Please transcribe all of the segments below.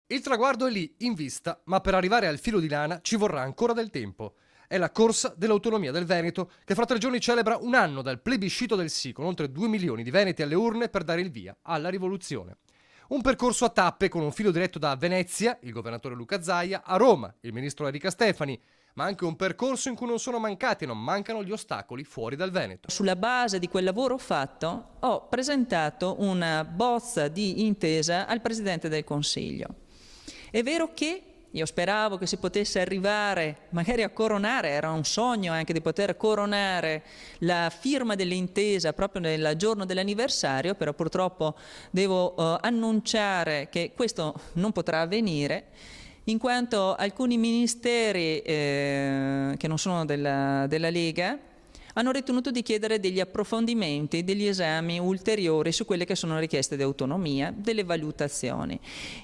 Il traguardo è lì, in vista, ma per arrivare al filo di lana ci vorrà ancora del tempo. È la corsa dell'autonomia del Veneto, che fra 3 giorni celebra un anno dal plebiscito del sì, con oltre 2 milioni di veneti alle urne per dare il via alla rivoluzione. Un percorso a tappe con un filo diretto da Venezia, il governatore Luca Zaia, a Roma, il ministro Enrica Stefani, ma anche un percorso in cui non sono mancati e non mancano gli ostacoli fuori dal Veneto. Sulla base di quel lavoro fatto ho presentato una bozza di intesa al Presidente del Consiglio. È vero che io speravo che si potesse arrivare magari a coronare, era un sogno anche di poter coronare la firma dell'intesa proprio nel giorno dell'anniversario, però purtroppo devo annunciare che questo non potrà avvenire, in quanto alcuni ministeri che non sono della Lega hanno ritenuto di chiedere degli approfondimenti, degli esami ulteriori su quelle che sono richieste di autonomia, delle valutazioni.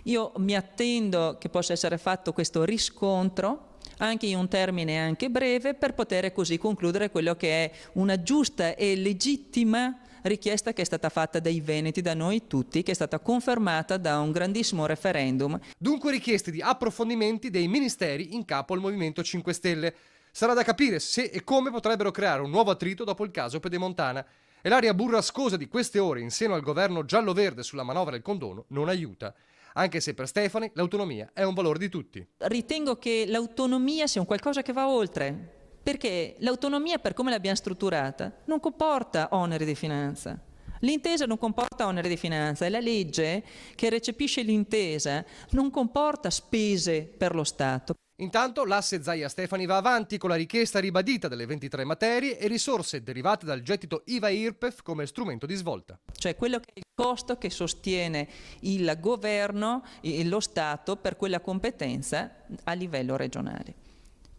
Io mi attendo che possa essere fatto questo riscontro anche in un termine anche breve, per poter così concludere quello che è una giusta e legittima richiesta che è stata fatta dai veneti, da noi tutti, che è stata confermata da un grandissimo referendum. Dunque richieste di approfondimenti dei ministeri in capo al Movimento 5 Stelle. Sarà da capire se e come potrebbero creare un nuovo attrito dopo il caso Pedemontana. E l'aria burrascosa di queste ore in seno al governo giallo-verde sulla manovra del condono non aiuta. Anche se per Stefani l'autonomia è un valore di tutti. Ritengo che l'autonomia sia un qualcosa che va oltre, perché l'autonomia, per come l'abbiamo strutturata, non comporta oneri di finanza. L'intesa non comporta oneri di finanza e la legge che recepisce l'intesa non comporta spese per lo Stato. Intanto l'asse Zaia-Stefani va avanti con la richiesta ribadita delle 23 materie e risorse derivate dal gettito IVA e IRPEF come strumento di svolta. Cioè quello che è il costo che sostiene il governo e lo Stato per quella competenza a livello regionale.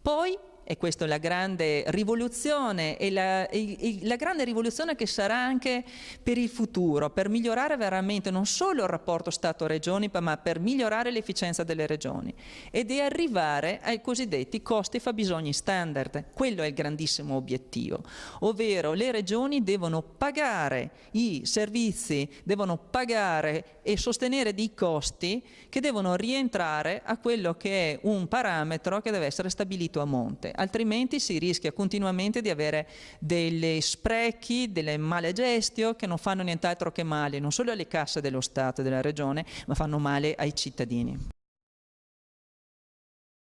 Poi, e questa è la grande rivoluzione, e la grande rivoluzione che sarà anche per il futuro, per migliorare veramente non solo il rapporto Stato-Regioni, ma per migliorare l'efficienza delle regioni, ed è arrivare ai cosiddetti costi fabbisogni standard. Quello è il grandissimo obiettivo, ovvero le regioni devono pagare i servizi, devono pagare e sostenere dei costi che devono rientrare a quello che è un parametro che deve essere stabilito a monte. Altrimenti si rischia continuamente di avere degli sprechi, delle male gestio che non fanno nient'altro che male non solo alle casse dello Stato e della Regione, ma fanno male ai cittadini.